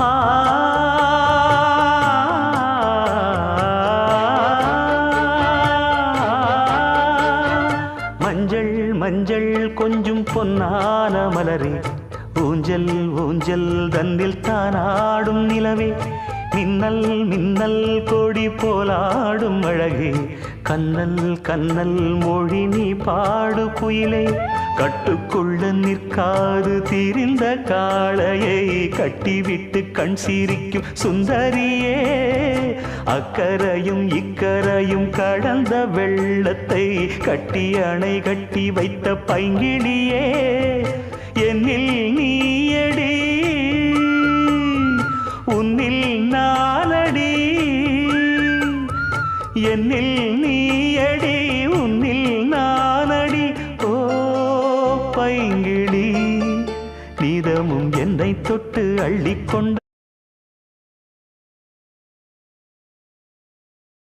ஆ மஞ்சள் மஞ்சள் கொஞ்சம் பொன்னான மலரே, ஊஞ்சல் ஊஞ்சல் தன்னில் தானாடும் நிலவே, மின்னல் மின்னல் கொடி போலாடும் அழகே, கண்ணல் கண்ணல் மொழி நீ பாடு குயிலே, கட்டுக்குள்ள நிற்காது திரிந்த காளையை கட்டிவிட்டு கண் சிரிக்கும் சுந்தரியே, அக்கரையும் இக்கரையும் கடந்த வெள்ளத்தை கட்டி அணை கட்டி வைத்த பைங்கிளியே, என்னில் நீயடி உன்னில் நானடி, என்னில் நீயடி உன்னில் நானடி. ஓ பைங்கிளி, நீதமும் என்னை தொட்டு அள்ளிக்கொண்ட